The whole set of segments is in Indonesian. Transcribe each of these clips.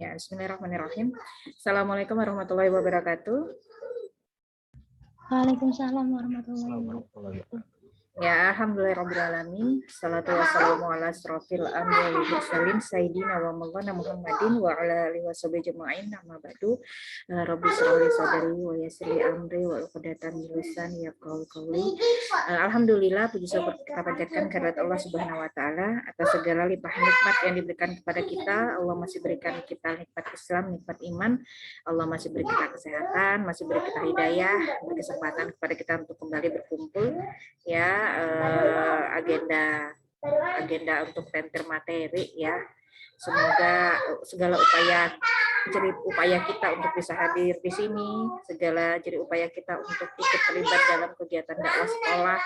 Ya, bismillahirrahmanirrahim. Assalamualaikum warahmatullahi wabarakatuh. Waalaikumsalam warahmatullahi wabarakatuh. Ya, alhamdulillahirrahmanirrahim. Salatu wassalamu ala asrofil anbiya'i wal mursalin sayyidina wa maulana Muhammadin wa ala alihi washabihi ajma'in. Amma ba'du. Rabbi shrah li sadri wa yassir li amri wa 'uqdatam min lisani yafqahu qawli. Alhamdulillah, puji syukur kita panjatkan kehadirat Allah Subhanahu wa taala atas segala limpah nikmat yang diberikan kepada kita. Allah masih berikan kita nikmat Islam, nikmat iman. Allah masih beri kita kesehatan, masih beri kita hidayah, beri kesempatan kepada kita untuk kembali berkumpul ya. Agenda untuk tenter materi ya. Semoga segala upaya kita untuk bisa hadir di sini, segala upaya kita untuk ikut terlibat dalam kegiatan dakwah sekolah.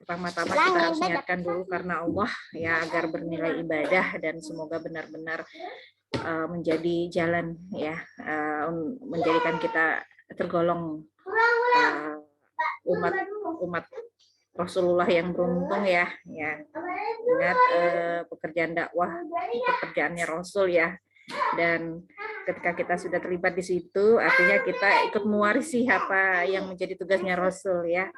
Pertama-tama kita harus niatkan dulu karena Allah ya, agar bernilai ibadah dan semoga benar-benar menjadi jalan ya, menjadikan kita tergolong umat Rasulullah yang beruntung ya. Ingat pekerjaan dakwah, pekerjaannya Rasul ya. Dan ketika kita sudah terlibat di situ, artinya kita ikut mewarisi apa yang menjadi tugasnya Rasul ya.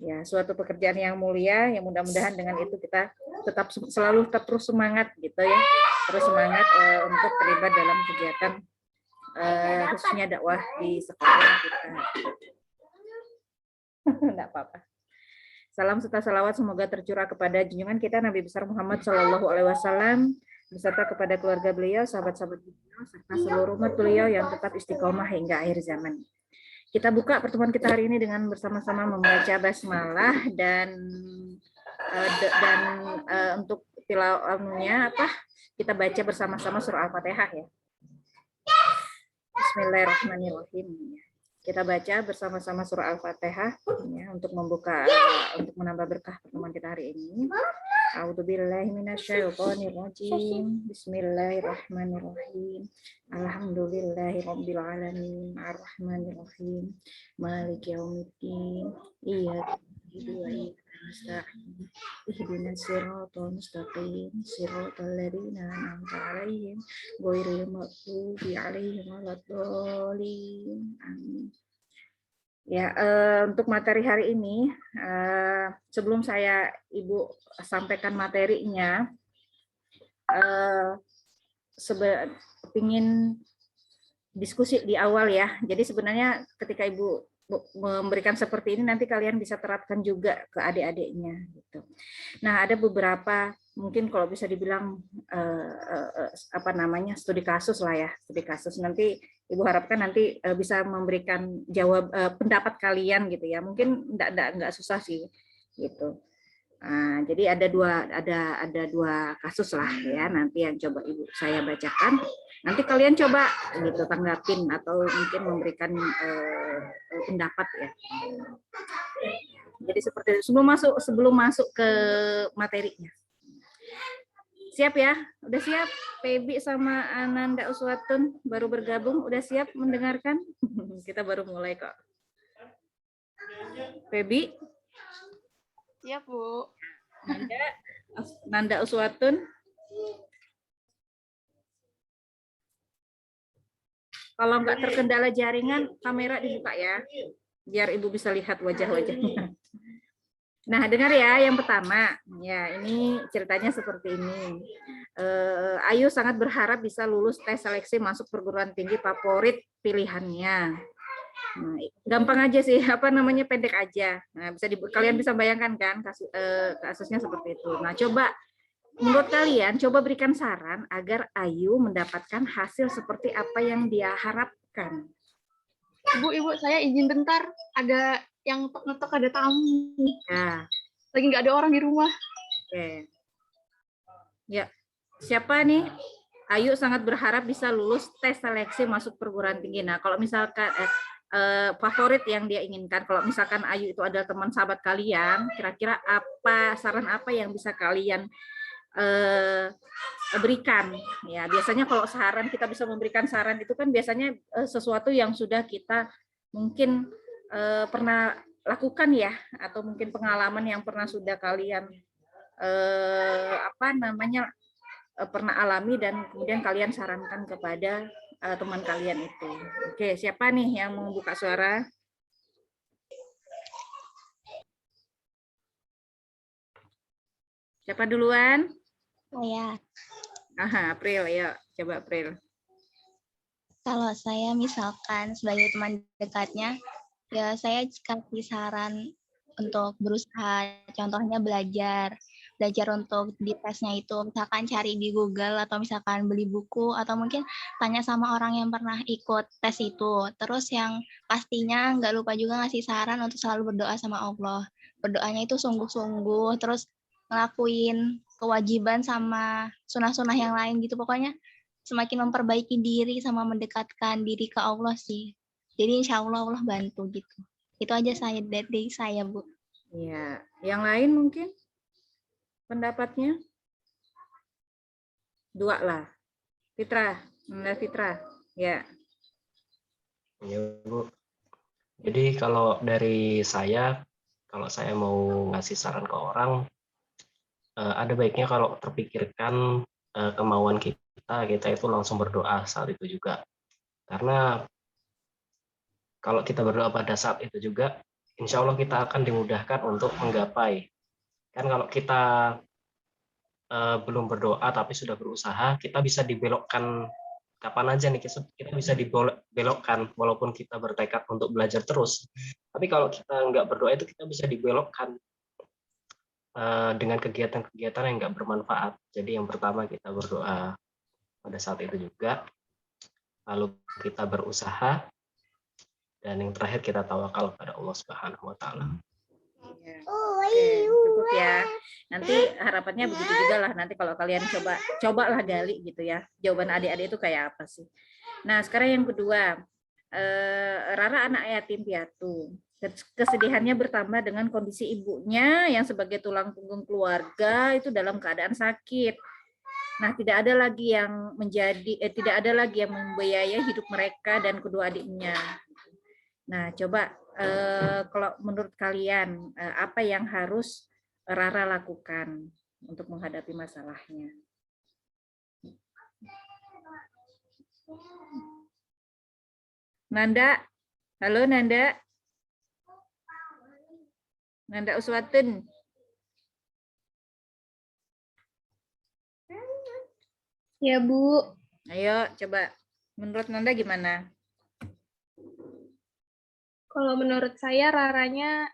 Ya, suatu pekerjaan yang mulia, yang mudah-mudahan dengan itu kita tetap selalu terus semangat gitu ya. Terus semangat untuk terlibat dalam kegiatan khususnya dakwah di sekolah kita. Enggak apa-apa. Salam serta salawat semoga tercurah kepada junjungan kita Nabi besar Muhammad SAW beserta kepada keluarga beliau, sahabat-sahabat beliau, serta seluruh umat beliau yang tetap istiqomah hingga akhir zaman. Kita buka pertemuan kita hari ini dengan bersama-sama membaca basmalah dan untuk tilawahnya kita baca bersama-sama surah Al-Fatihah ya. Bismillahirrahmanirrahim. Kita baca bersama-sama surah Al-Fatihah ya, untuk menambah berkah pertemuan kita hari ini. A'udzubillahi minasyaitonirrajim. Bismillahirrahmanirrahim. Alhamdulillahirabbil alamin. Arrahmanirrahim. Maliki yaumiddin. Iyyaka na'budu wa iyyaka nasta'in. Ihdinas siratal mustaqim. Siratal ladzina an'amta 'alaihim ghairil maghdubi 'alaihim waladdallin. Amin. Ya, untuk materi hari ini, sebelum Ibu sampaikan materinya, ingin diskusi di awal ya. Jadi sebenarnya ketika Ibu memberikan seperti ini, nanti kalian bisa terapkan juga ke adik-adiknya. Gitu. Nah, ada beberapa mungkin kalau bisa dibilang studi kasus lah ya, studi kasus. Nanti Ibu harapkan nanti bisa memberikan pendapat kalian gitu ya. Mungkin enggak susah sih gitu. Nah, jadi ada dua kasus lah ya, nanti yang coba saya bacakan. Nanti kalian coba gitu tanggapin atau mungkin memberikan pendapat ya. Jadi seperti itu. Sebelum masuk ke materinya. Siap ya? Udah siap? Pebi sama Ananda Uswatun baru bergabung, udah siap mendengarkan? Kita baru mulai kok. Pebi? Siap, Bu. Nanda Uswatun? Kalau nggak terkendala jaringan, kamera dibuka ya, biar Ibu bisa lihat wajah-wajahnya. Nah, dengar ya, yang pertama, ya ini ceritanya seperti ini. Ayu sangat berharap bisa lulus tes seleksi masuk perguruan tinggi favorit pilihannya. Nah, gampang aja sih, pendek aja. Nah, kalian bisa bayangkan kan kasusnya seperti itu. Nah, coba menurut kalian, coba berikan saran agar Ayu mendapatkan hasil seperti apa yang dia harapkan. Ibu, saya izin bentar. Ada yang ngetok ada tamu. Ya. Lagi nggak ada orang di rumah. Oke. Ya, siapa nih? Ayu sangat berharap bisa lulus tes seleksi masuk perguruan tinggi. Nah, kalau misalkan favorit yang dia inginkan, kalau misalkan Ayu itu adalah teman sahabat kalian, kira-kira saran apa yang bisa kalian berikan ya? Biasanya kalau kita bisa memberikan saran itu kan biasanya sesuatu yang sudah kita mungkin pernah lakukan ya, atau mungkin pengalaman yang pernah sudah kalian pernah alami dan kemudian kalian sarankan kepada teman kalian itu. Oke, siapa nih yang mau buka suara? Siapa duluan? Saya, Aha, April, ya, coba April. kalau saya misalkan sebagai teman dekatnya, ya saya kasih saran untuk berusaha, contohnya belajar untuk di tesnya itu, misalkan cari di Google atau misalkan beli buku atau mungkin tanya sama orang yang pernah ikut tes itu. Terus yang pastinya nggak lupa juga ngasih saran untuk selalu berdoa sama Allah. Berdoanya itu sungguh-sungguh, terus ngelakuin kewajiban sama sunah-sunah yang lain gitu. Pokoknya semakin memperbaiki diri sama mendekatkan diri ke Allah sih. Jadi insya Allah Allah bantu gitu. Itu aja saya dari saya, Bu. Ya, yang lain mungkin pendapatnya? Dua lah. Fitra, Fitra. Ya. Ya, Bu. Jadi kalau dari saya, kalau saya mau ngasih saran ke orang, ada baiknya kalau terpikirkan kemauan kita itu langsung berdoa saat itu juga. Karena kalau kita berdoa pada saat itu juga, insya Allah kita akan dimudahkan untuk menggapai. Kan kalau kita belum berdoa tapi sudah berusaha, kita bisa dibelokkan kapan aja nih, kita bisa dibelokkan walaupun kita bertekad untuk belajar terus. Tapi kalau kita nggak berdoa itu kita bisa dibelokkan dengan kegiatan-kegiatan yang nggak bermanfaat. Jadi yang pertama kita berdoa pada saat itu juga, lalu kita berusaha, dan yang terakhir kita tawakal pada Allah Subhanahu wa Ta'ala. Ya. Oke, cukup ya. Nanti harapannya begitu juga lah. Nanti kalau kalian cobalah gali gitu ya. Jawaban adik-adik itu kayak apa sih? Nah, sekarang yang kedua, Rara anak yatim piatu. Kesedihannya bertambah dengan kondisi ibunya yang sebagai tulang punggung keluarga itu dalam keadaan sakit. Nah, tidak ada lagi yang membiayai hidup mereka dan kedua adiknya. Nah, coba kalau menurut kalian apa yang harus Rara lakukan untuk menghadapi masalahnya? Nanda, halo Nanda. Nanda Uswatun. Ya, Bu. Ayo, coba. Menurut Nanda gimana? Kalau menurut saya Raranya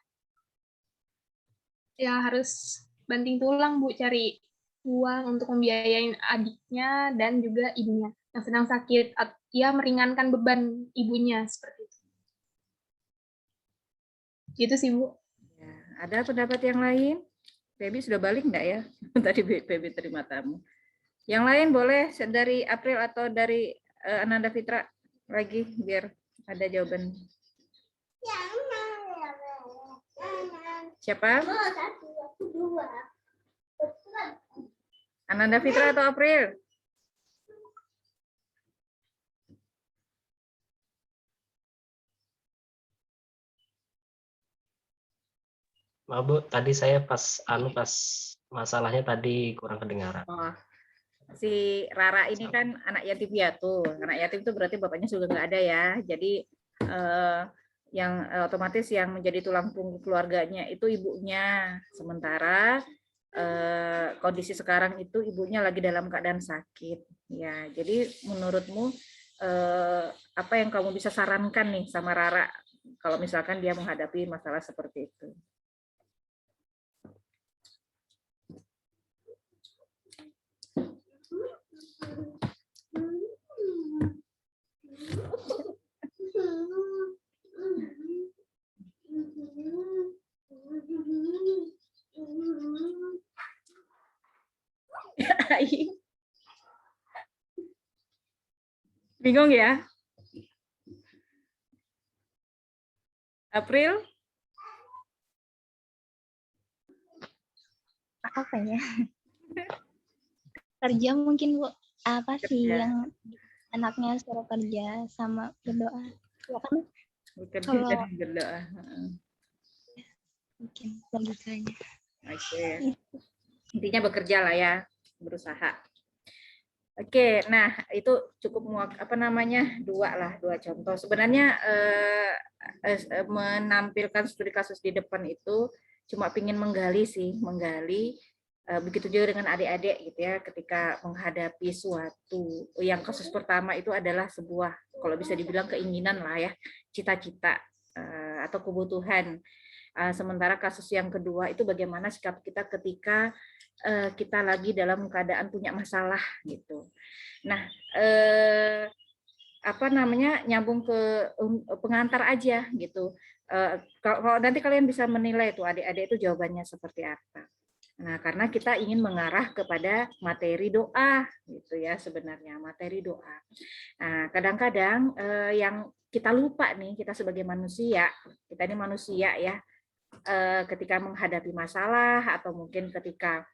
ya harus banting tulang, Bu, cari uang untuk membiayain adiknya dan juga ibunya yang sedang sakit. Ya, meringankan beban ibunya seperti itu. Gitu sih, Bu. Ya, ada pendapat yang lain? Baby sudah balik enggak ya? Tadi Baby terima tamu. Yang lain boleh dari April atau dari Ananda Fitra lagi biar ada jawaban. Siapa? Ananda Fitra atau April? Maaf Bu, tadi saya pas masalahnya tadi kurang kedengaran. Oh, si Rara ini kan anak yatim piatu. Anak yatim itu berarti bapaknya sudah nggak ada ya. Jadi yang otomatis yang menjadi tulang punggung keluarganya itu ibunya. Sementara kondisi sekarang itu ibunya lagi dalam keadaan sakit. Ya, jadi menurutmu apa yang kamu bisa sarankan nih sama Rara kalau misalkan dia menghadapi masalah seperti itu? Bingung ya? April? Apa ya? Kerja mungkin, Bu. Apa sih Kerja. yang anaknya suruh kerja sama berdoa? Ya kan Bukan kalau kerja dan berdoa. mungkin logikanya. Oke. Intinya bekerja lah ya, berusaha. Oke, nah itu cukup dua contoh. Sebenarnya menampilkan studi kasus di depan itu cuma ingin menggali. Begitu juga dengan adik-adik gitu ya, ketika menghadapi suatu yang kasus pertama itu adalah sebuah, kalau bisa dibilang keinginan lah ya, cita-cita atau kebutuhan. Sementara kasus yang kedua itu bagaimana sikap kita ketika kita lagi dalam keadaan punya masalah gitu. Nah, nyambung ke pengantar aja gitu. Kalau nanti kalian bisa menilai tuh adik-adik itu jawabannya seperti apa. Nah, karena kita ingin mengarah kepada materi doa gitu ya, sebenarnya materi doa. Nah, kadang-kadang yang kita lupa nih, kita sebagai manusia, kita ini manusia ya, ketika menghadapi masalah atau mungkin ketika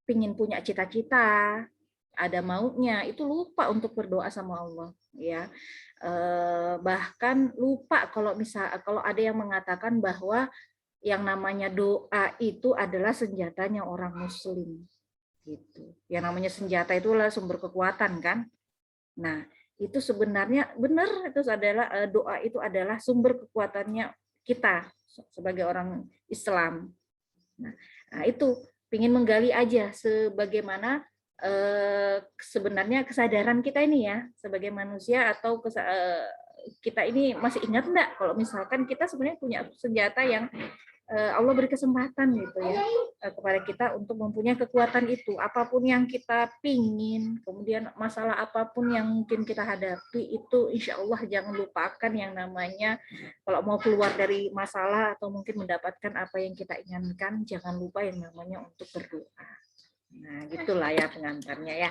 pingin punya cita-cita, ada maunya, itu lupa untuk berdoa sama Allah ya. Bahkan lupa kalau ada yang mengatakan bahwa yang namanya doa itu adalah senjatanya orang muslim gitu. Yang namanya senjata itulah sumber kekuatan kan. Nah, itu sebenarnya benar, itu adalah doa itu adalah sumber kekuatannya kita sebagai orang Islam. Nah, itu ingin menggali aja sebagaimana sebenarnya kesadaran kita ini ya sebagai manusia, atau kita ini masih ingat enggak kalau misalkan kita sebenarnya punya senjata yang Allah beri kesempatan gitu ya kepada kita untuk mempunyai kekuatan itu, apapun yang kita pingin, kemudian masalah apapun yang mungkin kita hadapi itu, insya Allah jangan lupakan yang namanya kalau mau keluar dari masalah atau mungkin mendapatkan apa yang kita inginkan, jangan lupa yang namanya untuk berdoa. Nah, gitulah ya pengantarnya ya.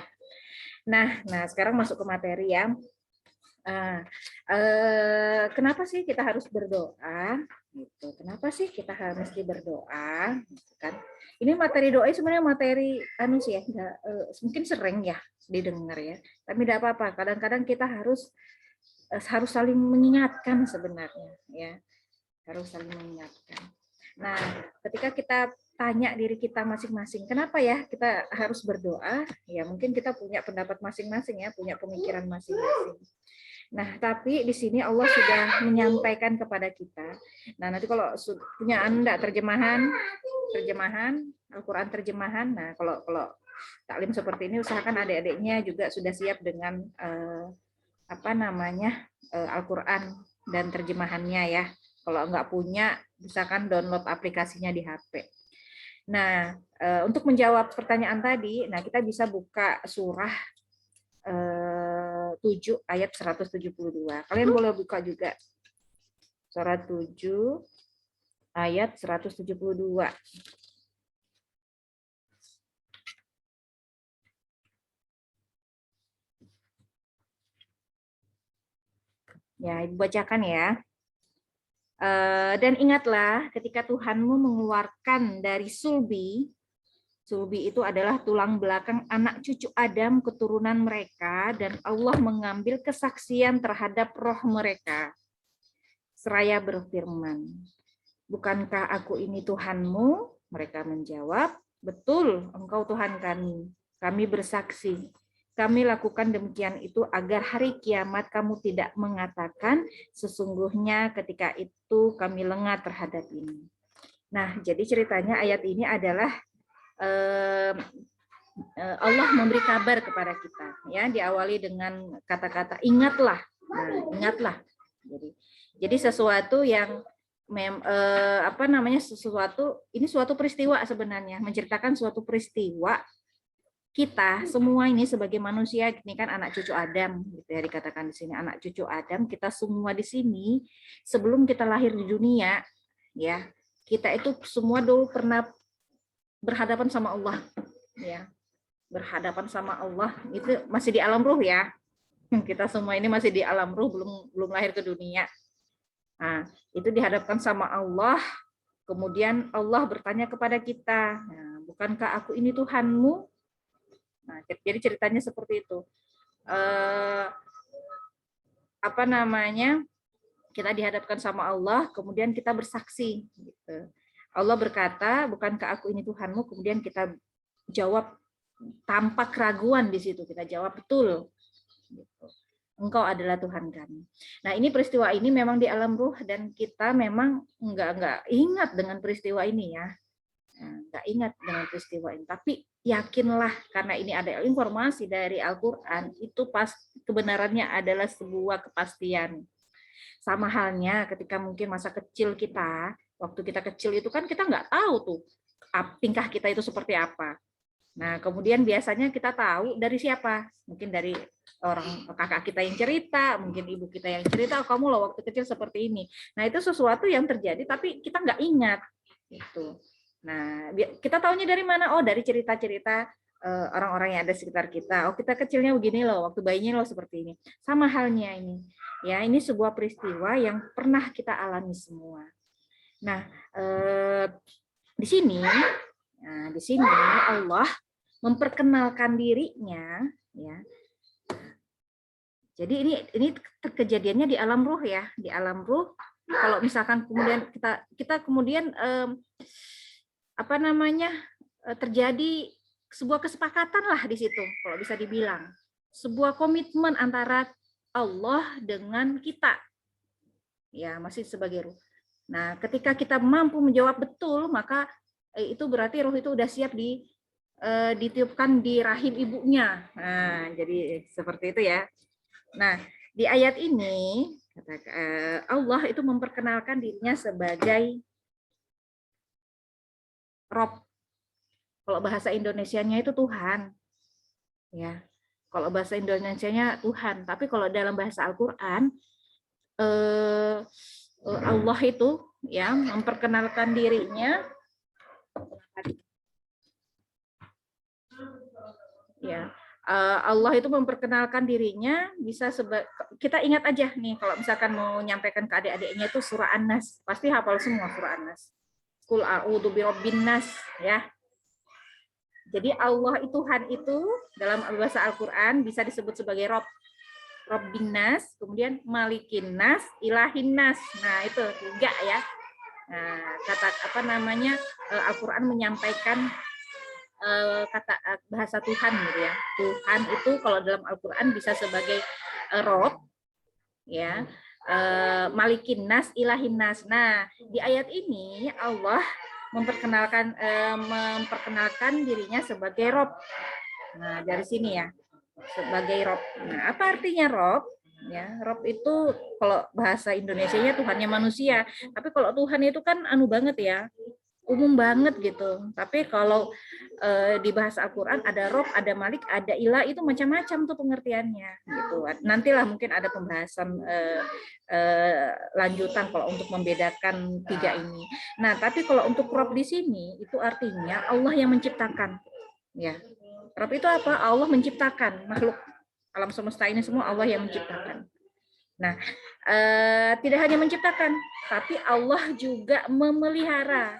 Nah, sekarang masuk ke materi ya. Kenapa sih kita harus berdoa? Gitu. Kenapa sih kita harus berdoa? Gitu kan? Ini materi doa sebenarnya materi sih ya, mungkin sering ya didengar ya. Tapi tidak apa-apa. Kadang-kadang kita harus saling mengingatkan sebenarnya ya. Harus saling mengingatkan. Nah, ketika kita tanya diri kita masing-masing, kenapa ya kita harus berdoa? Ya mungkin kita punya pendapat masing-masing ya, punya pemikiran masing-masing. Nah, tapi di sini Allah sudah menyampaikan kepada kita. Nah, nanti kalau punya Anda terjemahan Al-Qur'an terjemahan. Nah, kalau taklim seperti ini usahakan adik-adiknya juga sudah siap dengan Al-Qur'an dan terjemahannya ya. Kalau nggak punya, misalkan download aplikasinya di HP. Nah, untuk menjawab pertanyaan tadi, nah kita bisa buka surah 7 ayat 172. Kalian boleh buka juga. Surah 7 ayat 172. Ya, Ibu bacakan ya. Dan ingatlah ketika Tuhanmu mengeluarkan dari sulbi itu adalah tulang belakang anak cucu Adam keturunan mereka, dan Allah mengambil kesaksian terhadap roh mereka. Seraya berfirman, bukankah aku ini Tuhanmu? Mereka menjawab, betul, engkau Tuhan kami. Kami bersaksi. Kami lakukan demikian itu agar hari kiamat kamu tidak mengatakan sesungguhnya ketika itu kami lengah terhadap ini. Nah, jadi ceritanya ayat ini adalah Allah memberi kabar kepada kita, ya, diawali dengan kata-kata ingatlah. Nah, ingatlah. Jadi sesuatu yang suatu peristiwa sebenarnya, menceritakan suatu peristiwa kita semua ini sebagai manusia, ini kan anak cucu Adam gitu ya, dikatakan di sini anak cucu Adam, kita semua di sini sebelum kita lahir di dunia ya, kita itu semua dulu pernah berhadapan sama Allah ya. Berhadapan sama Allah itu masih di alam ruh ya. Kita semua ini masih di alam ruh, belum lahir ke dunia. Nah, itu dihadapkan sama Allah, kemudian Allah bertanya kepada kita, nah, bukankah aku ini Tuhanmu? Nah, jadi ceritanya seperti itu. Kita dihadapkan sama Allah, kemudian kita bersaksi. Gitu. Allah berkata, bukankah aku ini Tuhanmu? Kemudian kita jawab tanpa keraguan di situ kita jawab betul. Gitu. Engkau adalah Tuhan kami. Nah, ini peristiwa ini memang di alam ruh dan kita memang enggak ingat dengan peristiwa ini ya. Enggak ingat dengan peristiwa ini, tapi yakinlah karena ini ada informasi dari Al-Qur'an, itu pas kebenarannya adalah sebuah kepastian. Sama halnya ketika mungkin masa kecil kita, waktu kita kecil itu kan kita nggak tahu tuh tingkah kita itu seperti apa. Nah, kemudian biasanya kita tahu dari siapa? Mungkin dari orang kakak kita yang cerita, mungkin ibu kita yang cerita, oh, kamu loh waktu kecil seperti ini. Nah, itu sesuatu yang terjadi tapi kita nggak ingat. Gitu. Nah, kita tahunya dari mana? Oh, dari cerita-cerita orang-orang yang ada di sekitar kita. Oh, kita kecilnya begini loh, waktu bayinya loh seperti ini. Sama halnya ini. Ya, ini sebuah peristiwa yang pernah kita alami semua. Nah, di sini Allah memperkenalkan dirinya, ya. Jadi ini kejadiannya di alam ruh ya, di alam ruh. Kalau misalkan kemudian kita kemudian terjadi sebuah kesepakatan lah di situ, kalau bisa dibilang sebuah komitmen antara Allah dengan kita, ya masih sebagai ruh. Nah, ketika kita mampu menjawab betul, maka itu berarti roh itu udah siap ditiupkan di rahim ibunya. Nah, jadi seperti itu ya. Nah, di ayat ini Allah itu memperkenalkan dirinya sebagai Rob. Kalau bahasa Indonesianya itu Tuhan. Ya. Kalau bahasa Indonesianya Tuhan, tapi kalau dalam bahasa Al-Qur'an Allah itu ya memperkenalkan dirinya ya. Allah itu memperkenalkan dirinya bisa kita ingat aja nih kalau misalkan mau nyampaikan ke adik-adiknya itu surah An-Nas, pasti hafal semua surah An-Nas. Qul a'udzu birabbin nas ya. Jadi Allah itu Tuhan itu dalam bahasa Al-Qur'an bisa disebut sebagai Rob. Rabbin nas, kemudian Malikin nas, Ilahin nas. Nah, itu 3 ya. Nah, Al-Qur'an menyampaikan kata bahasa Tuhan gitu ya. Tuhan itu kalau dalam Al-Qur'an bisa sebagai Rob ya. Malikin nas, Ilahin nas. Nah, di ayat ini Allah memperkenalkan dirinya sebagai Rob. Nah, dari sini ya. Sebagai Rob. Nah, apa artinya Rob? Ya, Rob itu kalau bahasa Indonesianya Tuhannya manusia. Tapi kalau Tuhan itu kan anu banget ya. Umum banget gitu. Tapi kalau di bahasa Al-Qur'an ada Rob, ada Malik, ada Ilah, itu macam-macam tuh pengertiannya gitu. Nantilah mungkin ada pembahasan lanjutan kalau untuk membedakan 3 ini. Nah, tapi kalau untuk Rob di sini itu artinya Allah yang menciptakan. Ya. Rob itu apa? Allah menciptakan makhluk alam semesta ini semua, Allah yang menciptakan. Nah, tidak hanya menciptakan, tapi Allah juga memelihara.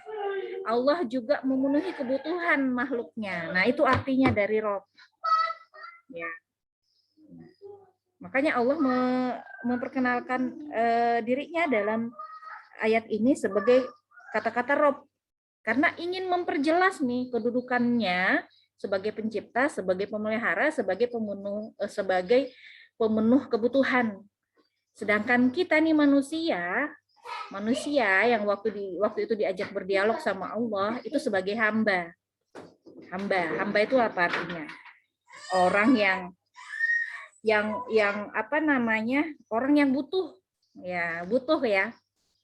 Allah juga memenuhi kebutuhan makhluknya. Nah, itu artinya dari Rob. Ya. Makanya Allah memperkenalkan dirinya dalam ayat ini sebagai kata-kata Rob. Karena ingin memperjelas nih kedudukannya sebagai pencipta, sebagai pemelihara, sebagai pemenuh kebutuhan. Sedangkan kita nih manusia yang waktu itu diajak berdialog sama Allah itu sebagai hamba. Hamba itu apa artinya? Orang yang orang yang butuh ya.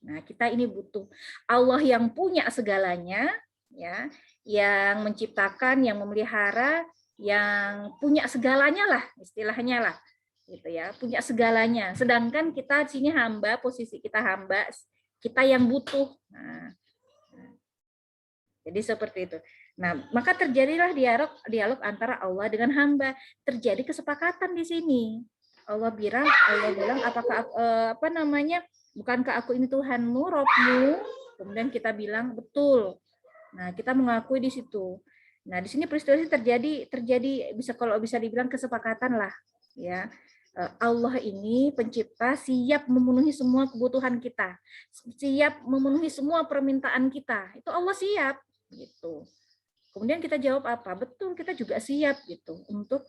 Nah, kita ini butuh. Allah yang punya segalanya ya, yang menciptakan, yang memelihara, yang punya segalanya lah, istilahnya lah. Gitu ya, punya segalanya. Sedangkan kita sini hamba, posisi kita hamba, kita yang butuh. Nah, jadi seperti itu. Nah, maka terjadilah dialog antara Allah dengan hamba. Terjadi kesepakatan di sini. Allah bilang apakah bukankah aku ini Tuhanmu, Robmu? Kemudian kita bilang betul. Nah, kita mengakui di situ. Nah, di sini peristiwa ini terjadi kalau bisa dibilang kesepakatan lah, ya. Allah ini pencipta siap memenuhi semua kebutuhan kita, siap memenuhi semua permintaan kita. Itu Allah siap, gitu. Kemudian kita jawab apa? Betul, kita juga siap gitu untuk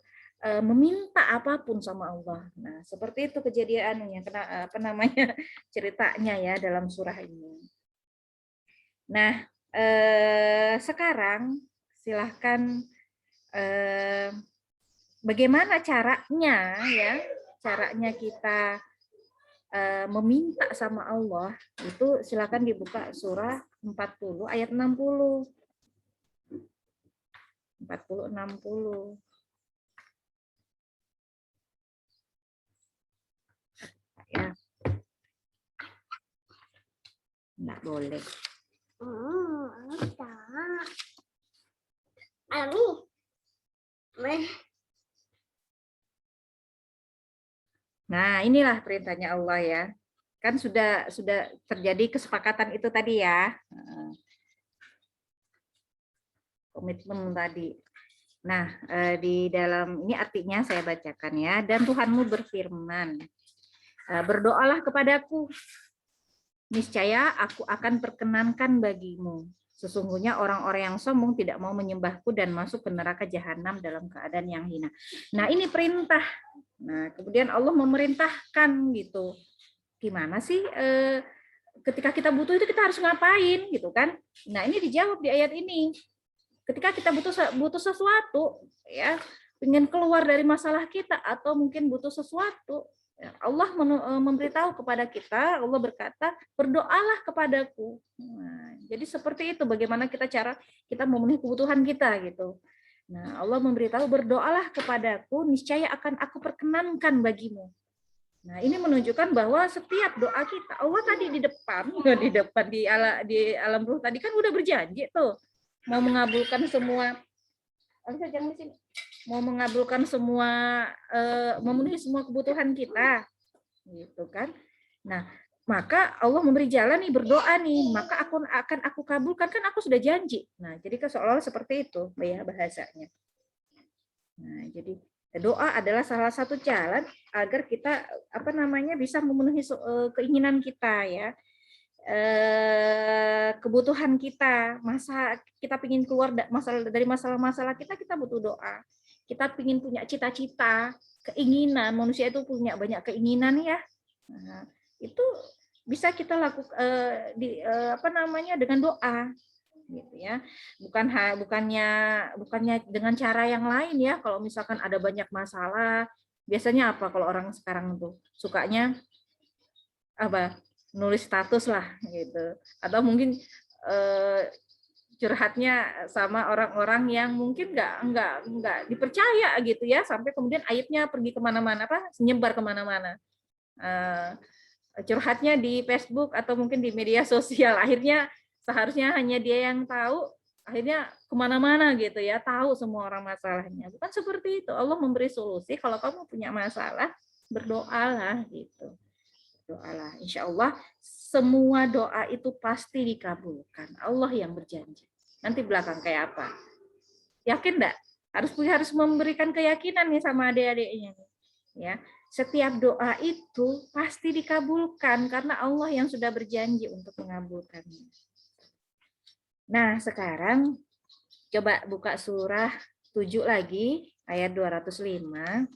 meminta apapun sama Allah. Nah, seperti itu kejadiannya, apa namanya ceritanya ya dalam surah ini. Nah, sekarang silahkan bagaimana caranya ya? Caranya kita meminta sama Allah itu silakan dibuka surah 40 ayat 60. 40-60. Ya. Enggak boleh. Nah, inilah perintahnya Allah ya. Kan sudah terjadi kesepakatan itu tadi ya. Komitmen tadi. Nah, di dalam ini artinya saya bacakan ya. Dan Tuhanmu berfirman, berdoalah kepadaku, niscaya aku akan perkenankan bagimu. Sesungguhnya orang-orang yang sombong tidak mau menyembahku dan masuk ke neraka jahanam dalam keadaan yang hina. Nah, ini perintah. Nah, kemudian Allah memerintahkan gitu. Gimana sih ketika kita butuh itu kita harus ngapain gitu kan? Nah, ini dijawab di ayat ini. Ketika kita butuh sesuatu, ya, ingin keluar dari masalah kita atau mungkin butuh sesuatu, Allah memberitahu kepada kita, Allah berkata, berdoalah kepadaku. Nah, jadi seperti itu bagaimana cara kita memenuhi kebutuhan kita gitu. Nah, Allah memberitahu, berdoalah kepadaku, niscaya akan aku perkenankan bagimu. Nah, ini menunjukkan bahwa setiap doa kita, Allah tadi di alam ruh tadi kan udah berjanji tuh mau mengabulkan semua, mau mengabulkan semua, memenuhi semua kebutuhan kita, gitu kan? Nah, maka Allah memberi jalan nih, berdoa nih, maka akan aku kabulkan, kan aku sudah janji. Nah, jadi seolah-olah seperti itu ya bahasanya. Nah, jadi doa adalah salah satu jalan agar kita bisa memenuhi keinginan kita ya. Kebutuhan kita, masa kita ingin keluar dari masalah-masalah kita butuh doa. Kita ingin punya cita-cita, keinginan, manusia itu punya banyak keinginan ya. Nah, itu bisa kita lakukan dengan doa gitu ya. Bukannya dengan cara yang lain ya. Kalau misalkan ada banyak masalah, biasanya apa kalau orang sekarang tuh sukanya nulis status lah gitu, atau mungkin curhatnya sama orang-orang yang mungkin nggak dipercaya gitu ya, sampai kemudian aibnya pergi kemana-mana, menyebar kemana-mana, curhatnya di Facebook atau mungkin di media sosial, akhirnya seharusnya hanya dia yang tahu, akhirnya kemana-mana gitu ya, tahu semua orang masalahnya. Bukan seperti itu. Allah memberi solusi. Kalau kamu punya masalah, berdoalah gitu. Doalah, insya Allah semua doa itu pasti dikabulkan. Allah yang berjanji. Nanti belakang kayak apa? Yakin enggak? Harus memberikan keyakinan nih sama adik-adiknya. Ya, setiap doa itu pasti dikabulkan karena Allah yang sudah berjanji untuk mengabulkannya. Nah, sekarang coba buka surah 7 lagi ayat 205.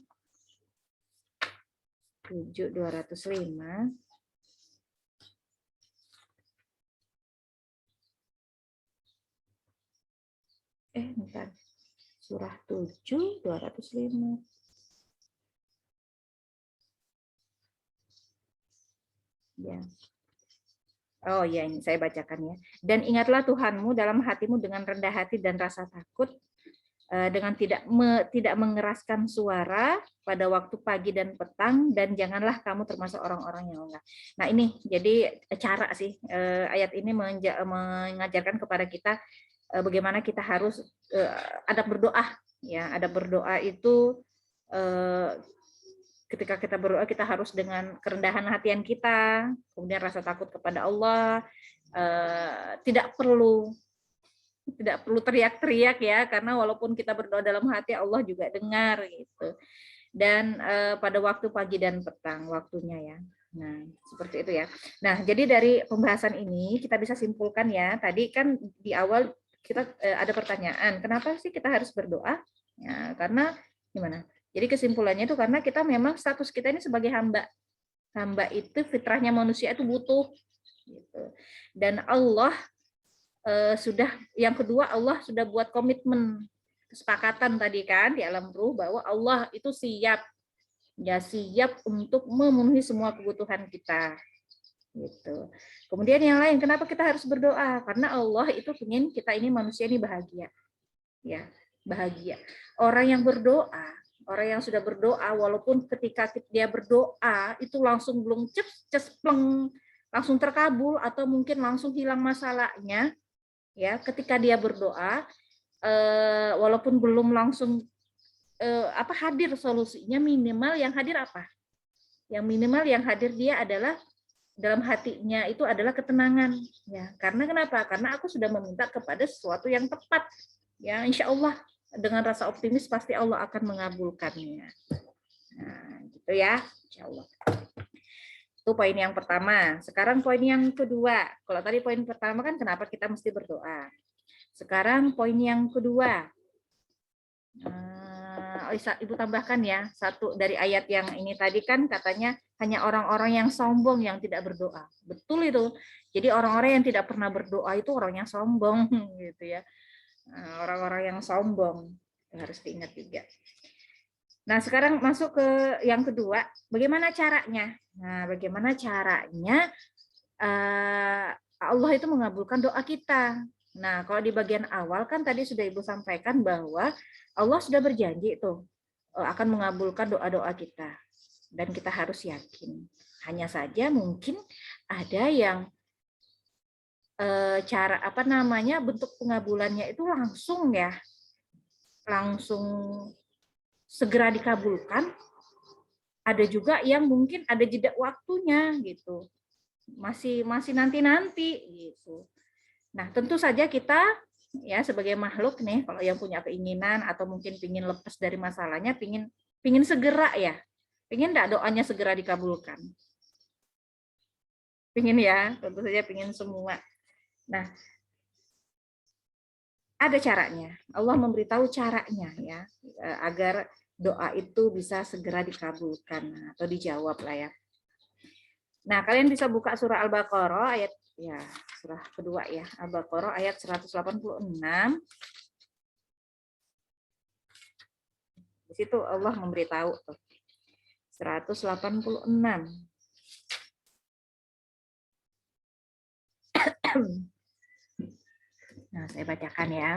7:205. Bentar. Surah 7:205. Ya. Oh ya, ini saya bacakan ya. Dan ingatlah Tuhanmu dalam hatimu dengan rendah hati dan rasa takut, dengan tidak mengeraskan suara pada waktu pagi dan petang, dan janganlah kamu termasuk orang-orang yang lengah. Nah, ini jadi cara sih, ayat ini mengajarkan kepada kita bagaimana kita harus adab berdoa ya. Adab berdoa itu ketika kita berdoa kita harus dengan kerendahan hatian kita, kemudian rasa takut kepada Allah, tidak perlu teriak-teriak ya, karena walaupun kita berdoa dalam hati Allah juga dengar gitu. Dan pada waktu pagi dan petang waktunya ya. Nah, seperti itu ya. Nah, jadi dari pembahasan ini kita bisa simpulkan ya, tadi kan di awal kita ada pertanyaan, kenapa sih kita harus berdoa? Ya, karena gimana? Jadi kesimpulannya itu karena kita memang status kita ini sebagai hamba. Hamba itu fitrahnya manusia itu butuh. Gitu. Dan Allah sudah, yang kedua Allah sudah buat komitmen, kesepakatan tadi kan di alam ruh bahwa Allah itu siap, ya siap untuk memenuhi semua kebutuhan kita. Gitu. Kemudian yang lain, kenapa kita harus berdoa? Karena Allah itu ingin kita ini manusia ini bahagia, ya bahagia. Orang yang berdoa, orang yang sudah berdoa, walaupun ketika dia berdoa itu langsung belum cespleng, langsung terkabul atau mungkin langsung hilang masalahnya, ya ketika dia berdoa, walaupun belum langsung hadir solusinya, minimal yang hadir apa? Yang minimal yang hadir dia adalah dalam hatinya itu adalah ketenangan, ya. Karena kenapa? Karena aku sudah meminta kepada sesuatu yang tepat, ya. Insya Allah dengan rasa optimis pasti Allah akan mengabulkannya. Nah, gitu ya, insya Allah. Itu poin yang pertama. Sekarang poin yang kedua. Kalau tadi poin pertama kan kenapa kita mesti berdoa. Sekarang poin yang kedua. Ibu tambahkan ya, satu dari ayat yang ini tadi kan katanya hanya orang-orang yang sombong yang tidak berdoa. Betul itu. Jadi orang-orang yang tidak pernah berdoa itu orang yang sombong gitu ya. Orang-orang yang sombong harus diingat juga. Nah, sekarang masuk ke yang kedua, bagaimana caranya? Nah, bagaimana caranya Allah itu mengabulkan doa kita. Nah, kalau di bagian awal kan tadi sudah Ibu sampaikan bahwa Allah sudah berjanji itu akan mengabulkan doa-doa kita. Dan kita harus yakin. Hanya saja mungkin ada yang cara bentuk pengabulannya itu langsung ya. Langsung segera dikabulkan. Ada juga yang mungkin ada jeda waktunya gitu. Masih nanti-nanti gitu. Nah, tentu saja kita ya sebagai makhluk nih, kalau yang punya keinginan atau mungkin pingin lepas dari masalahnya, pingin segera ya, pingin enggak doanya segera dikabulkan? Pingin ya, tentu saja pingin semua. Nah, ada caranya. Allah memberitahu caranya ya, agar doa itu bisa segera dikabulkan atau dijawab lah ya. Nah, kalian bisa buka surah Al-Baqarah ayat ya, surah kedua ya, Al-Baqarah ayat 186. Di situ Allah memberitahu tuh. 186. Nah, saya bacakan ya.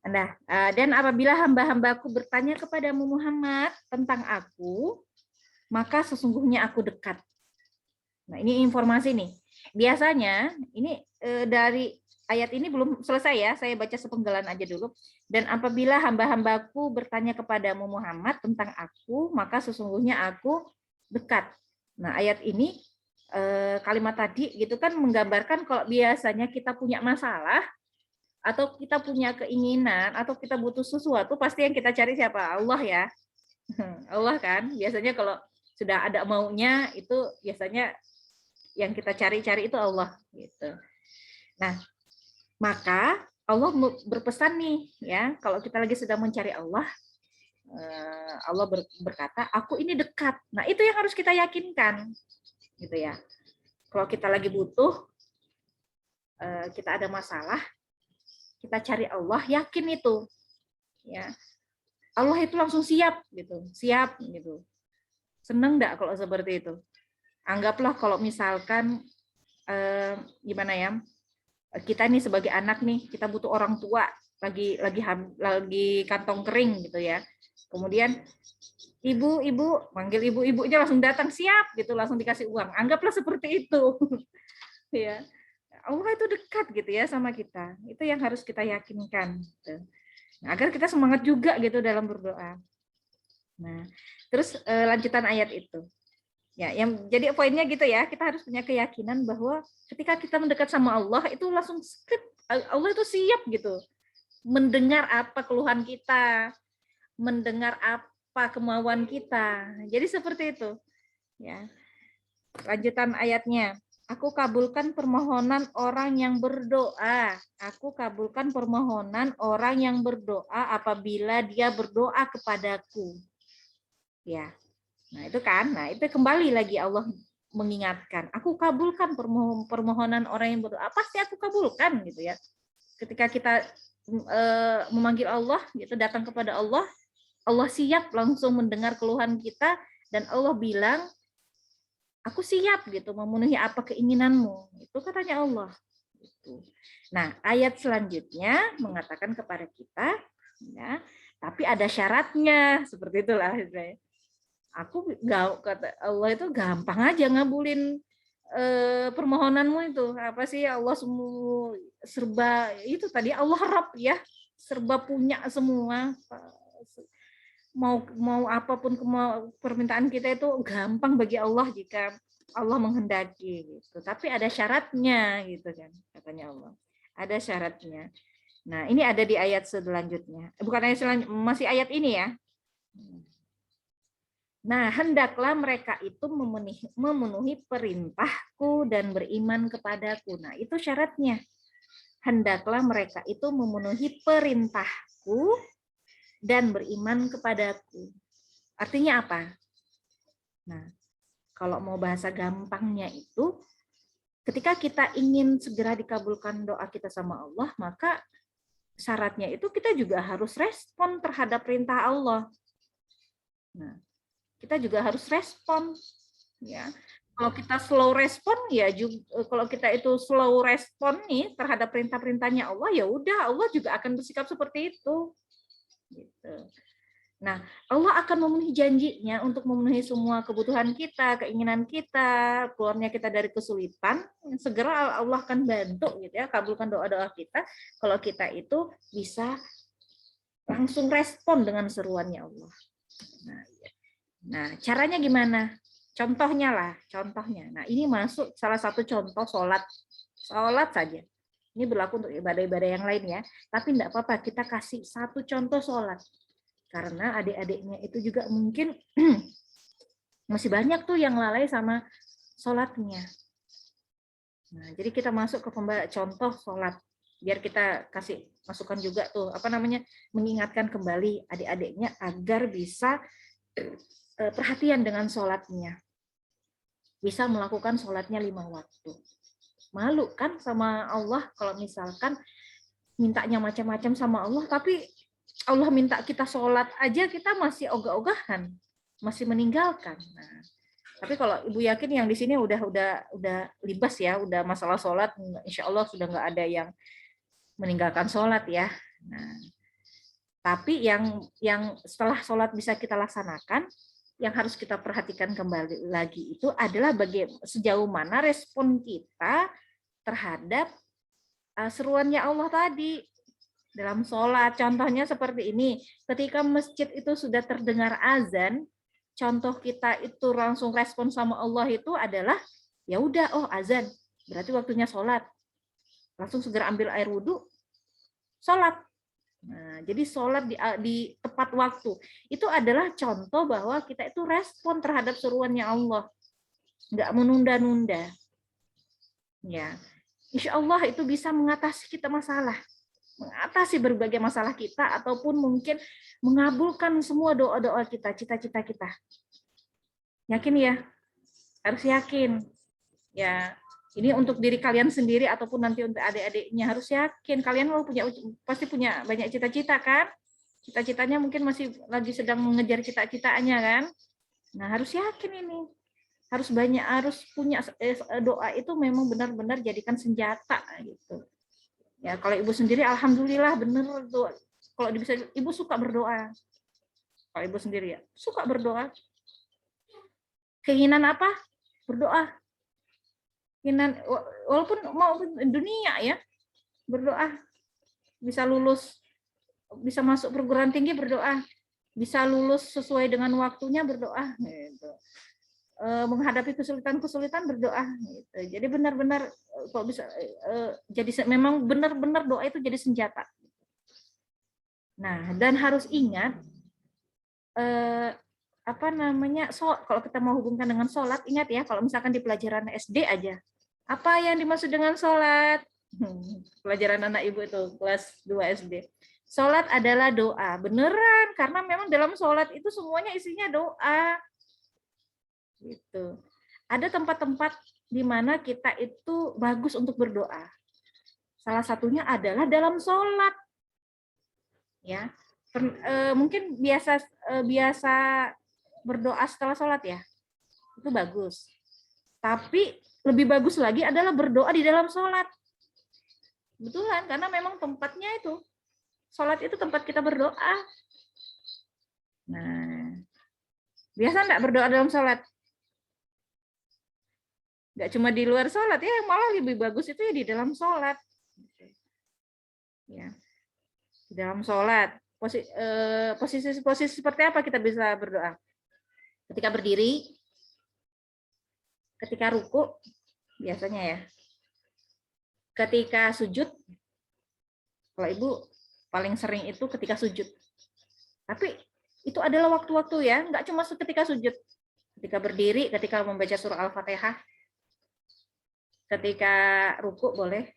Nah, dan apabila hamba-hambaku bertanya kepadamu Muhammad tentang aku, maka sesungguhnya aku dekat. Nah, ini informasi nih. Biasanya ini dari ayat ini belum selesai ya, saya baca sepenggalan aja dulu. Dan apabila hamba-hambaku bertanya kepadamu Muhammad tentang aku, maka sesungguhnya aku dekat. Nah, ayat ini kalimat tadi gitu kan menggambarkan kalau biasanya kita punya masalah atau kita punya keinginan atau kita butuh sesuatu, pasti yang kita cari siapa? Allah ya. Allah kan. Biasanya kalau sudah ada maunya itu biasanya yang kita cari-cari itu Allah gitu. Nah, maka Allah berpesan nih ya, kalau kita lagi sedang mencari Allah, Allah berkata, aku ini dekat. Nah, itu yang harus kita yakinkan gitu ya. Kalau kita lagi butuh, kita ada masalah, kita cari Allah, yakin itu ya. Allah itu langsung siap gitu, siap gitu. Seneng enggak kalau seperti itu? Anggaplah kalau misalkan gimana ya, kita nih sebagai anak nih, kita butuh orang tua, lagi kantong kering gitu ya. Kemudian ibu manggil ibu-ibunya langsung datang, siap gitu, langsung dikasih uang. Anggaplah seperti itu. Ya. Allah itu dekat gitu ya sama kita. Itu yang harus kita yakinkan gitu. Nah, agar kita semangat juga gitu dalam berdoa. Nah, terus lanjutan ayat itu. Ya, yang jadi poinnya gitu ya, kita harus punya keyakinan bahwa ketika kita mendekat sama Allah itu langsung Allah itu siap gitu. Mendengar apa keluhan kita, mendengar apa kemauan kita. Jadi seperti itu. Ya. Lanjutan ayatnya. Aku kabulkan permohonan orang yang berdoa. Aku kabulkan permohonan orang yang berdoa apabila dia berdoa kepadaku. Ya. Nah, itu kan. Nah, itu kembali lagi Allah mengingatkan. Aku kabulkan permohonan orang yang berdoa. Pasti aku kabulkan gitu ya. Ketika kita memanggil Allah gitu, datang kepada Allah, Allah siap langsung mendengar keluhan kita dan Allah bilang, aku siap gitu memenuhi apa keinginanmu. Itu katanya Allah. Gitu. Nah, ayat selanjutnya mengatakan kepada kita, ya, tapi ada syaratnya, seperti itulah. Aku kata Allah itu gampang aja ngabulin permohonanmu itu. Apa sih Allah semua serba itu tadi Allah Rabb ya, serba punya semua. Mau apapun permintaan kita itu gampang bagi Allah jika Allah menghendaki gitu. Tapi ada syaratnya gitu kan katanya Allah. Ada syaratnya. Nah, ini ada di ayat selanjutnya. Bukan ayat selanjutnya, masih ayat ini ya. Nah, hendaklah mereka itu memenuhi perintahku dan beriman kepadaku. Nah, itu syaratnya. Hendaklah mereka itu memenuhi perintahku dan beriman kepadaku. Artinya apa? Nah, kalau mau bahasa gampangnya itu, ketika kita ingin segera dikabulkan doa kita sama Allah, maka syaratnya itu kita juga harus respon terhadap perintah Allah. Nah, kita juga harus respon. Ya, kalau kita slow respon ya juga, kalau kita itu slow respon nih terhadap perintah-perintahnya Allah, ya udah Allah juga akan bersikap seperti itu. Gitu. Nah, Allah akan memenuhi janjinya untuk memenuhi semua kebutuhan kita, keinginan kita, keluarnya kita dari kesulitan, segera Allah akan bantu gitu ya, kabulkan doa-doa kita kalau kita itu bisa langsung respon dengan seruannya Allah. Nah, caranya gimana? Contohnya lah, contohnya. Nah, ini masuk salah satu contoh sholat saja. Ini berlaku untuk ibadah-ibadah yang lain ya. Tapi enggak apa-apa, kita kasih satu contoh sholat. Karena adik-adiknya itu juga mungkin masih banyak tuh yang lalai sama sholatnya. Nah, jadi kita masuk ke contoh sholat. Biar kita kasih masukan juga tuh, mengingatkan kembali adik-adiknya agar bisa perhatian dengan sholatnya. Bisa melakukan sholatnya 5 waktu. Malu kan sama Allah kalau misalkan mintanya macam-macam sama Allah, tapi Allah minta kita sholat aja kita masih ogah-ogahan, masih meninggalkan. Nah, tapi kalau ibu yakin yang di sini udah libas ya, udah masalah sholat, insya Allah sudah nggak ada yang meninggalkan sholat ya. Nah, tapi yang setelah sholat bisa kita laksanakan, yang harus kita perhatikan kembali lagi itu adalah sejauh mana respon kita terhadap seruannya Allah tadi dalam sholat. Contohnya seperti ini, ketika masjid itu sudah terdengar azan, contoh kita itu langsung respon sama Allah itu adalah ya udah, oh azan, berarti waktunya sholat, langsung segera ambil air wudhu, sholat. Nah, jadi sholat di tepat waktu itu adalah contoh bahwa kita itu respon terhadap seruannya Allah, nggak menunda-nunda. Ya, insya Allah itu bisa mengatasi kita masalah, mengatasi berbagai masalah kita, ataupun mungkin mengabulkan semua doa-doa kita, cita-cita kita. Yakin ya? Harus yakin. Ya, ini untuk diri kalian sendiri ataupun nanti untuk adik-adiknya harus yakin. Kalian pasti punya banyak cita-cita kan? Cita-citanya mungkin masih lagi sedang mengejar cita-citanya kan? Nah, harus yakin ini. Harus punya doa itu memang benar-benar jadikan senjata gitu. Ya, kalau ibu sendiri alhamdulillah benar tuh. Kalau bisa ibu suka berdoa. Kalau ibu sendiri ya, suka berdoa. Keinginan apa? Berdoa. Keinginan walaupun mau dunia ya, berdoa. Bisa lulus, bisa masuk perguruan tinggi berdoa. Bisa lulus sesuai dengan waktunya berdoa gitu. Menghadapi kesulitan-kesulitan berdoa gitu. Jadi benar-benar kok bisa jadi memang benar-benar doa itu jadi senjata. Nah, dan harus ingat kalau kita mau hubungkan dengan sholat, ingat ya kalau misalkan di pelajaran SD aja, Apa yang dimaksud dengan sholat? Pelajaran anak ibu itu kelas 2 SD. Sholat adalah doa. Beneran, karena memang dalam sholat itu semuanya isinya doa. Gitu. Ada tempat-tempat di mana kita itu bagus untuk berdoa. Salah satunya adalah dalam sholat. Ya, mungkin biasa berdoa setelah sholat ya. Itu bagus. Tapi lebih bagus lagi adalah berdoa di dalam sholat. Betulan, karena memang tempatnya itu. Sholat itu tempat kita berdoa. Nah, biasa enggak berdoa dalam sholat? Enggak cuma di luar sholat ya, malah lebih bagus itu ya di dalam sholat. Ya, di dalam sholat. Posisi seperti apa kita bisa berdoa? Ketika berdiri, ketika ruku, biasanya ya. Ketika sujud, kalau ibu paling sering itu ketika sujud. Tapi itu adalah waktu-waktu ya, nggak cuma ketika sujud. Ketika berdiri, ketika membaca surah Al-Fatihah, ketika ruku boleh,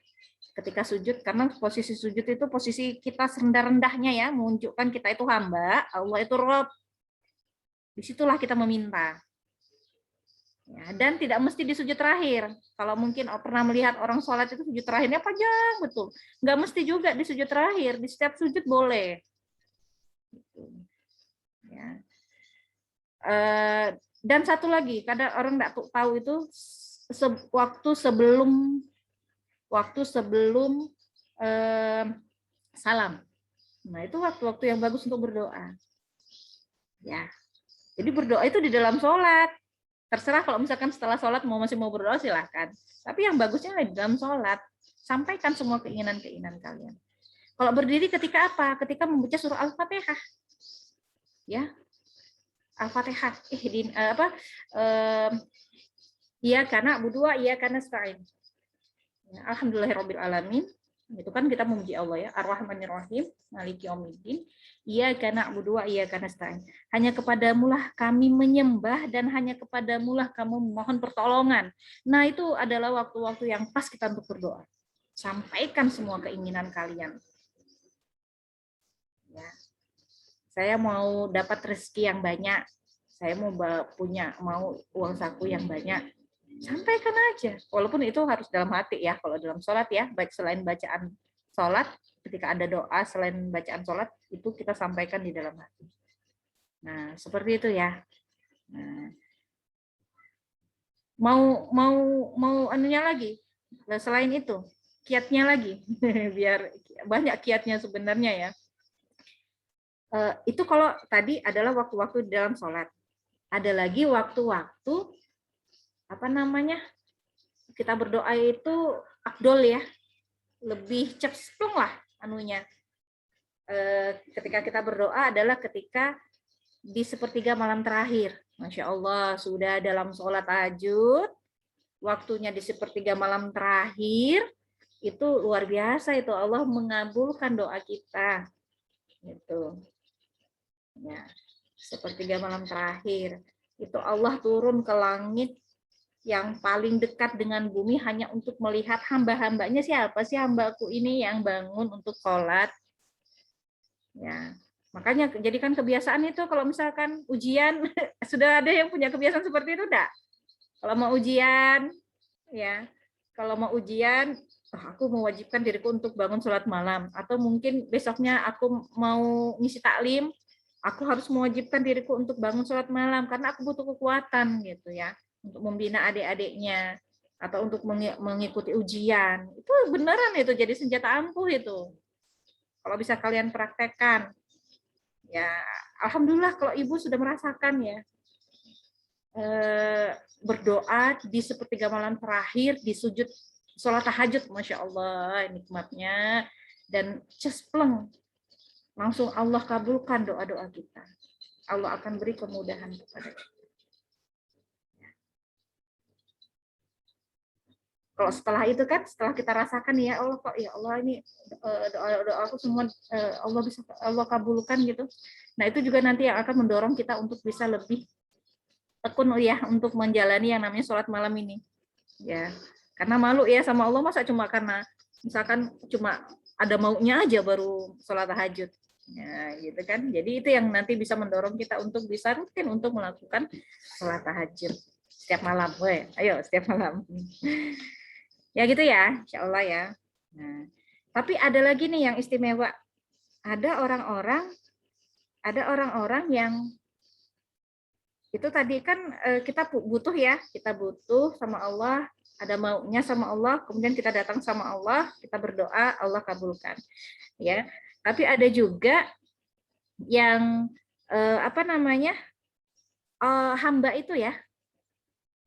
ketika sujud, karena posisi sujud itu posisi kita serendah-rendahnya ya, menunjukkan kita itu hamba, Allah itu Rabb. Disitulah kita meminta. Ya, dan tidak mesti di sujud terakhir. Kalau mungkin pernah melihat orang sholat itu sujud terakhirnya panjang betul. Nggak mesti juga di sujud terakhir, di setiap sujud boleh. Ya. Dan satu lagi, kadang orang nggak tahu itu waktu sebelum salam. Nah itu waktu-waktu yang bagus untuk berdoa. Ya, jadi berdoa itu di dalam sholat. Terserah kalau misalkan setelah sholat masih mau berdoa silahkan. Tapi yang bagusnya di dalam sholat. Sampaikan semua keinginan-keinginan kalian. Kalau berdiri ketika apa? Ketika membaca surah Al-Fatihah. Ya, Al-Fatihah. Iya karena berdua, iya karena nasta'in. Ya, alhamdulillahirabbil alamin. Itu kan kita memuji Allah ya. Ar-Rahmanir-Rahim, Maliki Yaumiddin. Iyyaka na'budu wa iyyaka nasta'in. Hanya kepadamulah kami menyembah dan hanya kepadamulah kamu memohon pertolongan. Nah, itu adalah waktu-waktu yang pas kita untuk berdoa. Sampaikan semua keinginan kalian. Ya. Saya mau dapat rezeki yang banyak. Saya mau uang saku yang banyak. Sampaikan aja. Walaupun itu harus dalam hati ya. Kalau dalam sholat ya, baik selain bacaan sholat, ketika ada doa selain bacaan sholat, itu kita sampaikan di dalam hati. Nah, seperti itu ya. Nah, mau anunya lagi. Nah, selain itu, kiatnya lagi. Biar banyak kiatnya sebenarnya ya. Itu kalau tadi adalah waktu-waktu di dalam sholat. Ada lagi waktu-waktu kita berdoa itu afdol ya, lebih cepet lah anunya. Ketika kita berdoa adalah ketika di sepertiga malam terakhir. Masya Allah, sudah dalam sholat tahajud, waktunya di sepertiga malam terakhir, itu luar biasa itu, Allah mengabulkan doa kita. Gitu. Ya, sepertiga malam terakhir, itu Allah turun ke langit yang paling dekat dengan bumi hanya untuk melihat hamba-hambanya, siapa sih hambaku ini yang bangun untuk sholat. Ya, makanya jadikan kebiasaan itu kalau misalkan ujian, sudah ada yang punya kebiasaan seperti itu enggak? Kalau mau ujian, ya, kalau mau ujian, aku mewajibkan diriku untuk bangun sholat malam. Atau mungkin besoknya aku mau ngisi taklim, aku harus mewajibkan diriku untuk bangun sholat malam karena aku butuh kekuatan gitu ya. Untuk membina adik-adiknya atau untuk mengikuti ujian. Itu beneran itu jadi senjata ampuh itu. Kalau bisa kalian praktekkan. Ya, alhamdulillah kalau ibu sudah merasakan ya. Berdoa di sepertiga malam terakhir di sujud sholat tahajud, Masya Allah nikmatnya, dan cespleng langsung Allah kabulkan doa-doa kita. Allah akan beri kemudahan kepada kita. Kalau setelah itu kan, setelah kita rasakan ya Allah kok ya Allah ini doa-doa aku semua Allah kabulkan gitu. Nah itu juga nanti yang akan mendorong kita untuk bisa lebih tekun ya untuk menjalani yang namanya sholat malam ini. Ya, Karena malu ya sama Allah, masa cuma karena misalkan cuma ada maunya aja baru sholat tahajud. Ya, gitu kan. Jadi itu yang nanti bisa mendorong kita untuk bisa rutin untuk melakukan sholat tahajud setiap malam. Weh, ayo setiap malam. Ya gitu ya, insya Allah ya. Nah, tapi ada lagi nih yang istimewa. Ada orang-orang yang itu tadi kan kita butuh ya, kita butuh sama Allah, ada maunya sama Allah, kemudian kita datang sama Allah, kita berdoa, Allah kabulkan. Ya, tapi ada juga yang hamba itu ya,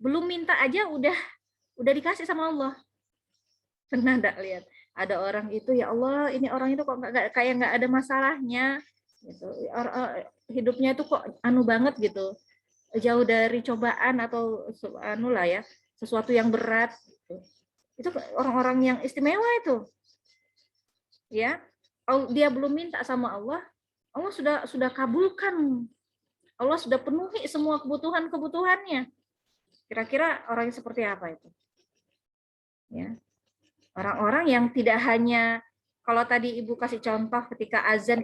belum minta aja udah dikasih sama Allah. Pernah enggak lihat? Ada orang itu, ya Allah, ini orang itu kok kayak nggak ada masalahnya, gitu. Hidupnya itu kok anu banget gitu, jauh dari cobaan atau anu lah ya, sesuatu yang berat. Gitu. Itu orang-orang yang istimewa itu, ya. Dia belum minta sama Allah, Allah sudah kabulkan, Allah sudah penuhi semua kebutuhannya. Kira-kira orang yang seperti apa itu? Ya. Orang-orang yang tidak hanya, kalau tadi Ibu kasih contoh ketika azan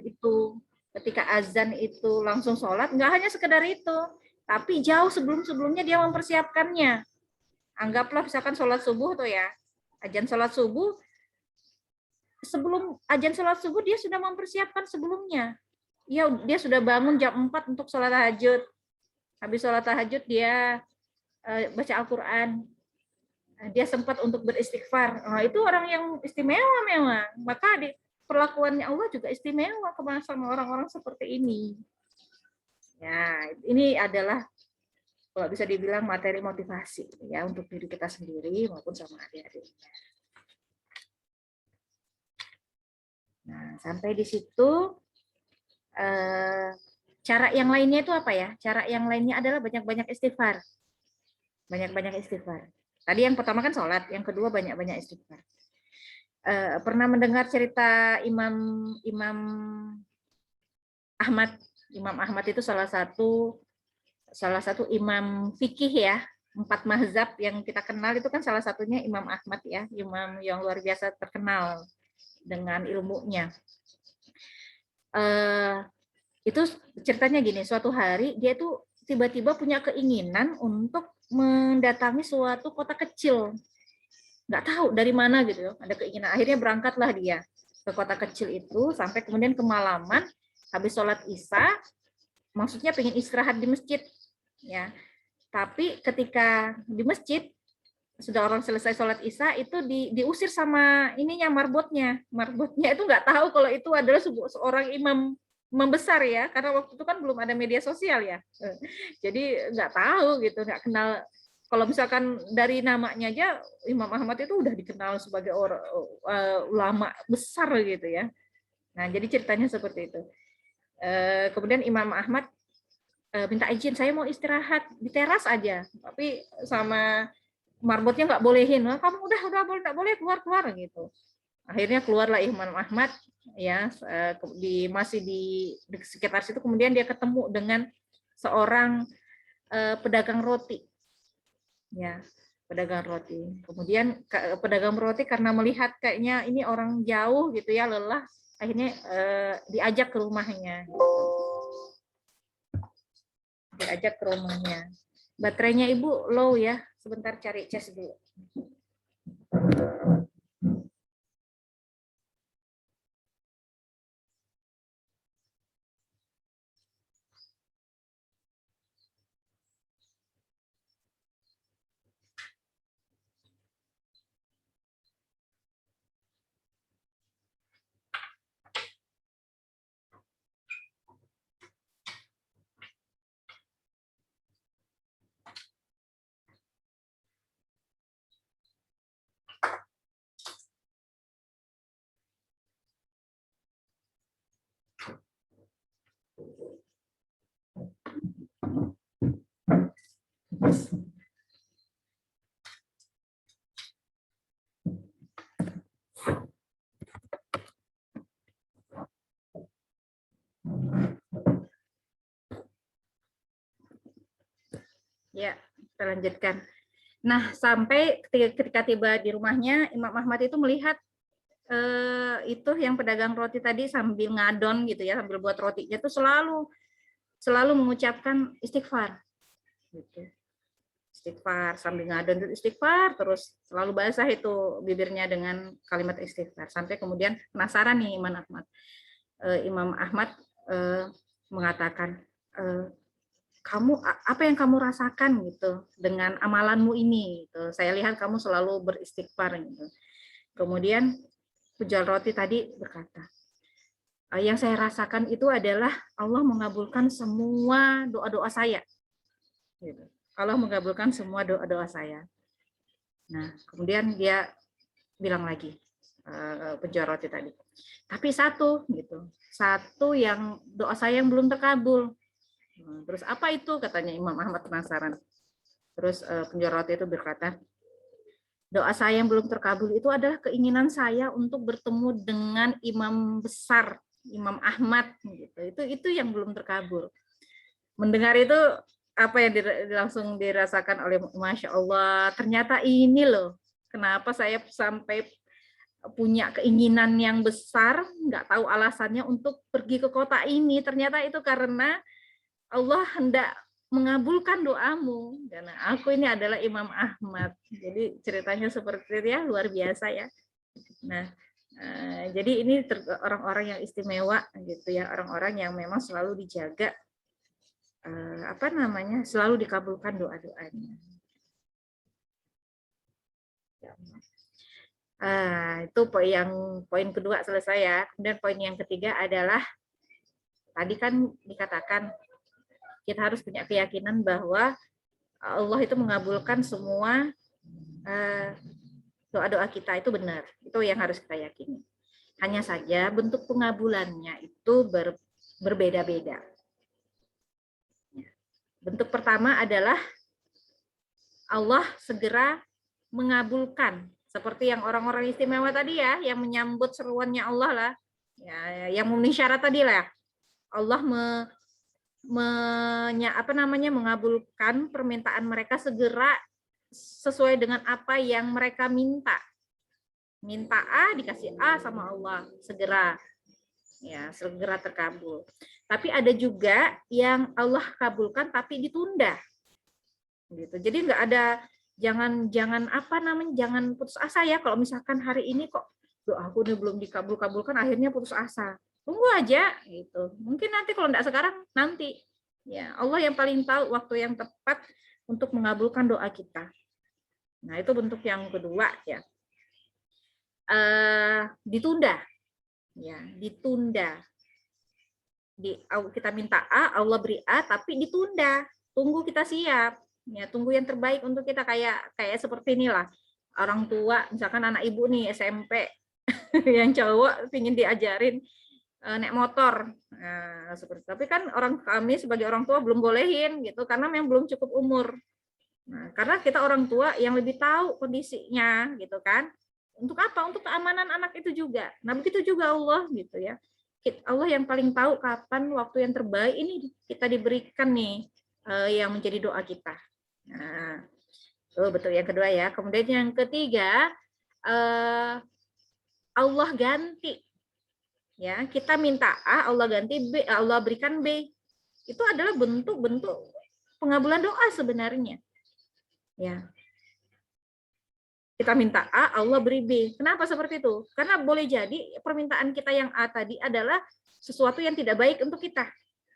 itu langsung sholat, nggak hanya sekedar itu, tapi jauh sebelum-sebelumnya dia mempersiapkannya. Anggaplah misalkan sholat subuh tuh ya, azan sholat subuh, sebelum azan sholat subuh dia sudah mempersiapkan sebelumnya. Dia sudah bangun jam 4 untuk sholat tahajud. Habis sholat tahajud dia baca Al-Quran. Dia sempat untuk beristighfar. Nah, itu orang yang istimewa memang. Maka perlakuannya Allah juga istimewa sama orang-orang seperti ini. Ya, ini adalah kalau bisa dibilang materi motivasi ya untuk diri kita sendiri maupun sama adik-adiknya. Nah, sampai di situ cara yang lainnya itu apa ya? Cara yang lainnya adalah banyak-banyak istighfar. Banyak-banyak istighfar. Tadi yang pertama kan sholat, yang kedua banyak-banyak istighfar. Pernah mendengar cerita Imam Ahmad? Imam Ahmad itu salah satu imam fikih ya, 4 mazhab yang kita kenal itu kan salah satunya Imam Ahmad ya, imam yang luar biasa terkenal dengan ilmunya. Itu ceritanya gini, suatu hari dia tuh tiba-tiba punya keinginan untuk mendatangi suatu kota kecil, nggak tahu dari mana gitu, ada keinginan. Akhirnya berangkatlah dia ke kota kecil itu, sampai kemudian kemalaman, habis sholat isya, maksudnya pengen istirahat di masjid, ya. Tapi ketika di masjid sudah orang selesai sholat isya itu diusir sama ininya marbotnya itu nggak tahu kalau itu adalah seorang imam besar ya, karena waktu itu kan belum ada media sosial ya, jadi nggak tahu gitu, nggak kenal. Kalau misalkan dari namanya aja Imam Ahmad itu udah dikenal sebagai orang ulama besar gitu ya. Nah jadi ceritanya seperti itu. Kemudian Imam Ahmad minta izin, saya mau istirahat di teras aja, tapi sama marbotnya nggak bolehin. Nah, kamu udah nggak boleh keluar gitu. Akhirnya keluarlah Imam Ahmad ya, masih di sekitar situ. Kemudian dia ketemu dengan seorang pedagang roti, ya, pedagang roti. Kemudian pedagang roti karena melihat kayaknya ini orang jauh gitu ya, lelah, akhirnya diajak ke rumahnya. Baterainya Ibu low ya, sebentar cari cas dulu. Ya, kita lanjutkan. Nah, sampai ketika tiba di rumahnya, Imam Ahmad itu melihat itu yang pedagang roti tadi sambil ngadon gitu ya, sambil buat rotinya itu selalu mengucapkan istighfar gitu. Istighfar sambil ngadon itu istighfar terus, selalu basah itu bibirnya dengan kalimat istighfar, sampai kemudian penasaran nih Imam Ahmad mengatakan, kamu apa yang kamu rasakan gitu dengan amalanmu ini gitu. Saya lihat kamu selalu beristighfar gitu. Kemudian penjual roti tadi berkata, yang saya rasakan itu adalah Allah mengabulkan semua doa-doa saya. Allah mengabulkan semua doa-doa saya. Nah, kemudian dia bilang lagi, penjual roti tadi, tapi satu yang doa saya yang belum terkabul. Terus apa itu, katanya Imam Ahmad penasaran. Terus penjual roti itu berkata, doa saya yang belum terkabul itu adalah keinginan saya untuk bertemu dengan imam besar, Imam Ahmad gitu. Itu yang belum terkabul. Mendengar itu apa yang langsung dirasakan oleh, Masya Allah, ternyata ini loh kenapa saya sampai punya keinginan yang besar, nggak tahu alasannya untuk pergi ke kota ini. Ternyata itu karena Allah hendak mengabulkan doamu, karena aku ini adalah Imam Ahmad. Jadi ceritanya seperti itu ya, luar biasa ya. Nah, jadi ini orang-orang yang istimewa gitu ya, orang-orang yang memang selalu dijaga, selalu dikabulkan doa-doanya. Itu poin kedua selesai ya. Kemudian poin yang ketiga adalah tadi kan dikatakan kita harus punya keyakinan bahwa Allah itu mengabulkan semua doa-doa kita, itu benar. Itu yang harus kita yakini. Hanya saja bentuk pengabulannya itu berbeda-beda. Bentuk pertama adalah Allah segera mengabulkan, seperti yang orang-orang istimewa tadi ya, yang menyambut seruannya Allah lah, ya, yang memenuhi syarat tadi lah. Allah mengabulkan permintaan mereka segera sesuai dengan apa yang mereka minta. Minta A dikasih A sama Allah, segera terkabul. Tapi ada juga yang Allah kabulkan tapi ditunda. Gitu. Jadi nggak ada, jangan putus asa ya, kalau misalkan hari ini kok doaku ini belum dikabulkan, akhirnya putus asa. Tunggu aja gitu. Mungkin nanti, kalau enggak sekarang, nanti. Ya, Allah yang paling tahu waktu yang tepat untuk mengabulkan doa kita. Nah, itu bentuk yang kedua ya. Ditunda. Ya, ditunda. Kita minta A, Allah beri A, tapi ditunda. Tunggu kita siap. Ya, tunggu yang terbaik untuk kita, kayak seperti inilah. Orang tua, misalkan anak ibu nih SMP yang cowok pingin diajarin naik motor, tapi kan kami sebagai orang tua belum bolehin gitu, karena memang belum cukup umur. Nah, karena kita orang tua yang lebih tahu kondisinya gitu kan. Untuk apa? Untuk keamanan anak itu juga. Nah, begitu juga Allah gitu ya. Allah yang paling tahu kapan waktu yang terbaik ini kita diberikan nih, yang menjadi doa kita. Nah, betul yang kedua ya. Kemudian yang ketiga, Allah ganti. Ya, kita minta A, Allah ganti B, Allah berikan B. Itu adalah bentuk-bentuk pengabulan doa sebenarnya. Ya. Kita minta A, Allah beri B. Kenapa seperti itu? Karena boleh jadi permintaan kita yang A tadi adalah sesuatu yang tidak baik untuk kita.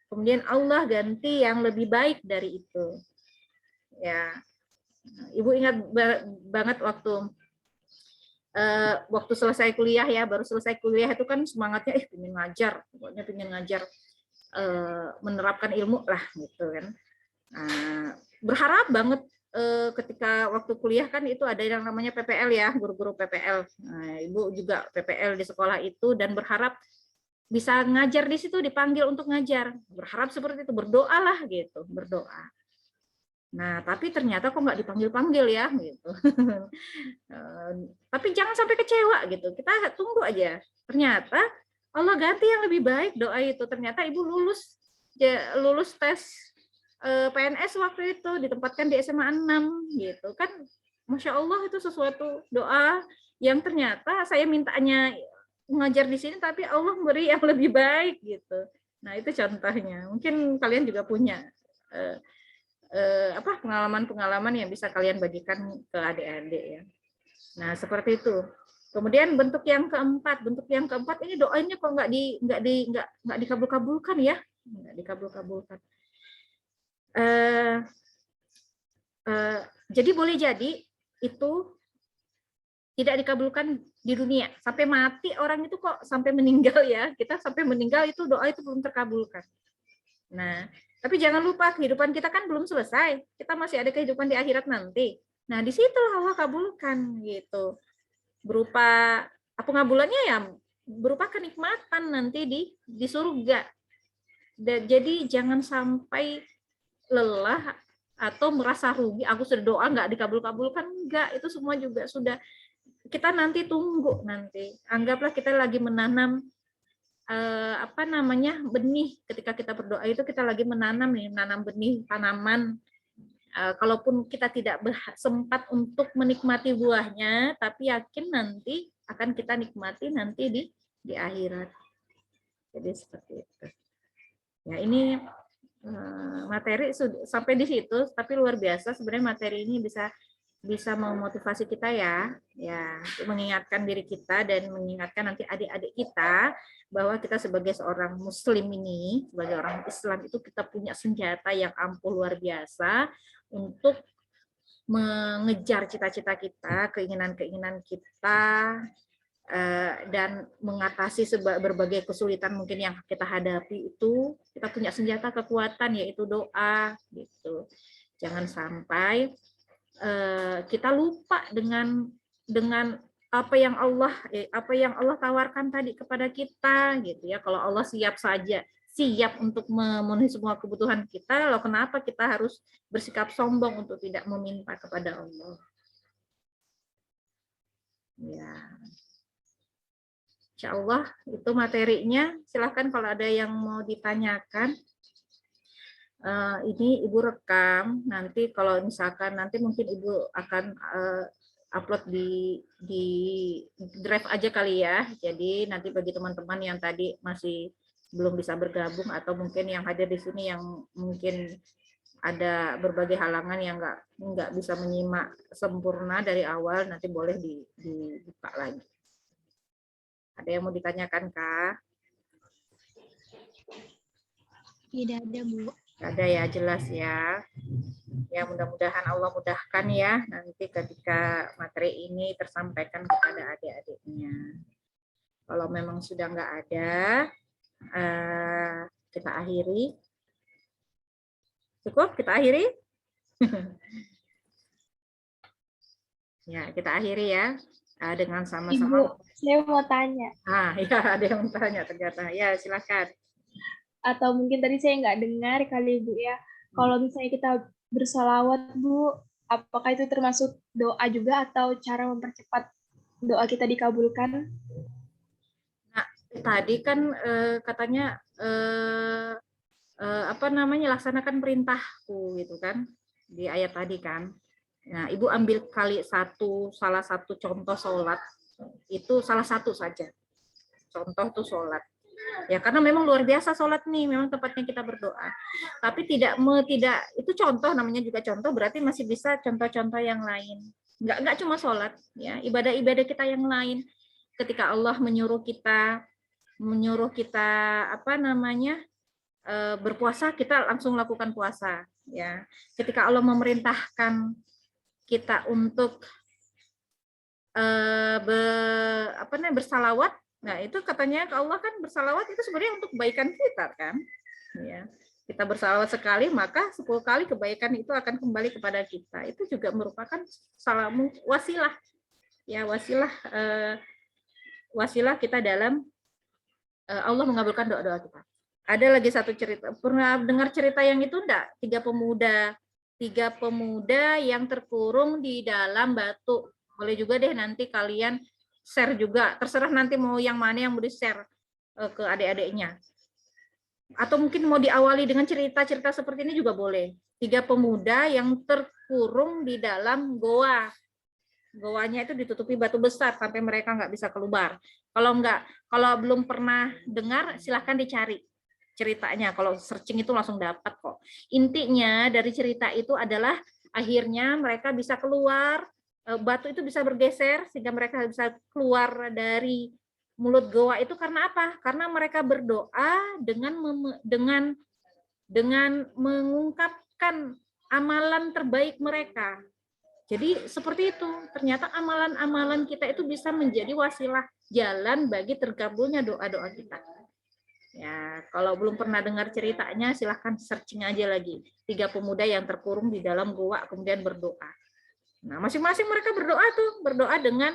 Kemudian Allah ganti yang lebih baik dari itu. Ya. Ibu ingat banget waktu selesai kuliah ya, baru selesai kuliah itu kan semangatnya pengen ngajar, pokoknya pengen ngajar, menerapkan ilmu lah gitu kan. Berharap banget ketika waktu kuliah kan itu ada yang namanya PPL ya, guru-guru PPL. Nah, ibu juga PPL di sekolah itu, dan berharap bisa ngajar di situ, dipanggil untuk ngajar. Berharap seperti itu, berdoalah gitu, berdoa. Nah, tapi ternyata kok nggak dipanggil-panggil ya, gitu. Tapi jangan sampai kecewa gitu. Kita tunggu aja. Ternyata Allah ganti yang lebih baik doa itu. Ternyata ibu lulus tes PNS waktu itu, ditempatkan di SMA 6 gitu kan. Masya Allah, itu sesuatu doa yang ternyata saya mintanya mengajar di sini, tapi Allah beri yang lebih baik gitu. Nah itu contohnya. Mungkin kalian juga punya pengalaman-pengalaman yang bisa kalian bagikan ke adik-adik ya. Nah seperti itu. Kemudian bentuk yang keempat ini doanya kok nggak dikabul-kabulkan ya, nggak dikabul-kabulkan. Jadi boleh jadi itu tidak dikabulkan di dunia sampai mati orang itu, kok sampai meninggal ya, kita sampai meninggal itu doa itu belum terkabulkan. Nah tapi jangan lupa kehidupan kita kan belum selesai, kita masih ada kehidupan di akhirat nanti. Nah di situ Allah kabulkan gitu, berupa pengabulannya ya berupa kenikmatan nanti di surga. Jadi jangan sampai lelah atau merasa rugi, aku sudah doa nggak dikabul-kabulkan, enggak, itu semua juga sudah kita nanti tunggu. Nanti anggaplah kita lagi menanam benih. Ketika kita berdoa itu kita lagi menanam benih tanaman. Kalaupun kita tidak sempat untuk menikmati buahnya, tapi yakin nanti akan kita nikmati nanti di akhirat. Jadi seperti itu ya. Ini materi sampai di situ, tapi luar biasa sebenarnya materi ini bisa memotivasi kita ya, mengingatkan diri kita dan mengingatkan nanti adik-adik kita bahwa kita sebagai seorang muslim ini, sebagai orang Islam itu kita punya senjata yang ampuh luar biasa untuk mengejar cita-cita kita, keinginan-keinginan kita, dan mengatasi berbagai kesulitan mungkin yang kita hadapi. Itu kita punya senjata kekuatan yaitu doa gitu. Jangan sampai kita lupa dengan apa yang Allah tawarkan tadi kepada kita gitu ya. Kalau Allah siap untuk memenuhi semua kebutuhan kita, lalu kenapa kita harus bersikap sombong untuk tidak meminta kepada Allah ya. Insya Allah itu materinya. Silahkan kalau ada yang mau ditanyakan. Ini Ibu rekam. Nanti kalau misalkan nanti mungkin Ibu akan upload di drive aja kali ya. Jadi nanti bagi teman-teman yang tadi masih belum bisa bergabung atau mungkin yang hadir di sini yang mungkin ada berbagai halangan yang nggak bisa menyimak sempurna dari awal, nanti boleh dibuka lagi. Ada yang mau ditanyakan, Kak? Tidak ada, Bu. Ada ya, jelas ya. Ya mudah-mudahan Allah mudahkan ya nanti ketika materi ini tersampaikan kepada adik-adiknya. Kalau memang sudah nggak ada, kita akhiri. Cukup kita akhiri? Ya, kita akhiri ya. Dengan sama-sama. Ibu, saya mau tanya. Ya ada yang mau tanya ternyata. Ya, silakan. Atau mungkin tadi saya nggak dengar kali Bu ya. Kalau misalnya kita bersolawat Bu, apakah itu termasuk doa juga atau cara mempercepat doa kita dikabulkan? Nah, tadi kan katanya laksanakan perintahku gitu kan di ayat tadi kan. Nah, Ibu ambil salah satu contoh sholat, itu salah satu saja. Contoh tuh sholat. Ya karena memang luar biasa sholat nih, memang tempatnya kita berdoa. Tapi tidak itu contoh, namanya juga contoh, berarti masih bisa contoh-contoh yang lain. Enggak cuma sholat, ya ibadah-ibadah kita yang lain. Ketika Allah menyuruh kita berpuasa, kita langsung lakukan puasa. Ya, ketika Allah memerintahkan kita untuk bersalawat, nah itu katanya ke Allah kan bersalawat itu sebenarnya untuk kebaikan kita kan. Ya, kita bersalawat sekali maka 10 kali kebaikan itu akan kembali kepada kita. Itu juga merupakan wasilah, ya wasilah kita dalam Allah mengabulkan doa-doa kita. Ada lagi satu cerita, pernah dengar cerita yang itu enggak? Tiga pemuda yang terkurung di dalam batu. Boleh juga deh nanti kalian share juga. Terserah nanti mau yang mana yang mau di-share ke adik-adiknya. Atau mungkin mau diawali dengan cerita-cerita seperti ini juga boleh. 3 pemuda yang terkurung di dalam goa. Goanya itu ditutupi batu besar sampai mereka nggak bisa keluar. Kalau belum pernah dengar, silahkan dicari ceritanya. Kalau searching itu langsung dapat kok. Intinya dari cerita itu adalah akhirnya mereka bisa keluar, batu itu bisa bergeser sehingga mereka bisa keluar dari mulut goa itu karena apa? Karena mereka berdoa dengan mengungkapkan amalan terbaik mereka. Jadi seperti itu. Ternyata amalan-amalan kita itu bisa menjadi wasilah jalan bagi terkabulnya doa-doa kita. Ya, kalau belum pernah dengar ceritanya, silahkan searching aja lagi. 3 pemuda yang terkurung di dalam goa kemudian berdoa. Nah, masing-masing mereka berdoa tuh, berdoa dengan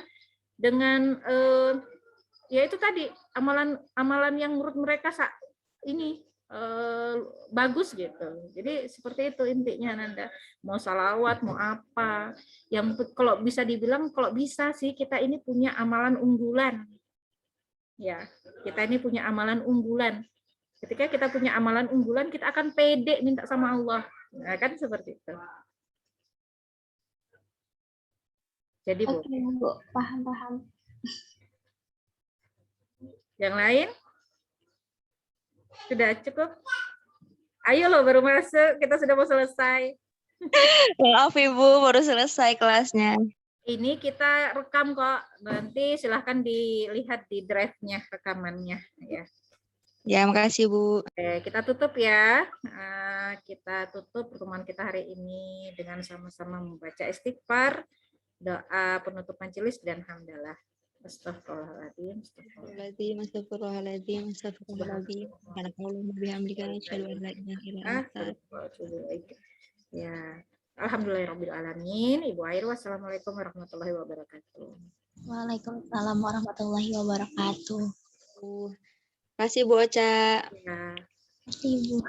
ya itu tadi amalan yang menurut mereka ini bagus gitu. Jadi seperti itu intinya Nanda. Mau salawat, mau apa. Yang kalau bisa dibilang, kalau bisa sih kita ini punya amalan unggulan. Ya, kita ini punya amalan unggulan. Ketika kita punya amalan unggulan, kita akan pede minta sama Allah. Nah, kan seperti itu. Jadi Oke, Bu. Paham. yang lain? Sudah cukup? Ayo loh, baru masuk, kita sudah mau selesai. Maaf Ibu, baru selesai kelasnya. Ini kita rekam kok, nanti silahkan dilihat di drive-nya rekamannya. Ya. Ya, makasih Bu. Oke, kita tutup ya. Kita tutup pertemuan kita hari ini dengan sama-sama membaca istighfar, doa penutup majelis dan hamdalah. Astagfirullahaladzim. Astagfirullahaladzim. Subhanakallahumma bihamdika asyhadu an la ilaha illa anta. Ya, alhamdulillahirabbil alamin. Ibu Air, wassalamualaikum warahmatullahi wabarakatuh. Waalaikumsalam warahmatullahi wabarakatuh. Makasih Bu Ocha. Ya. Terima kasih, Bu.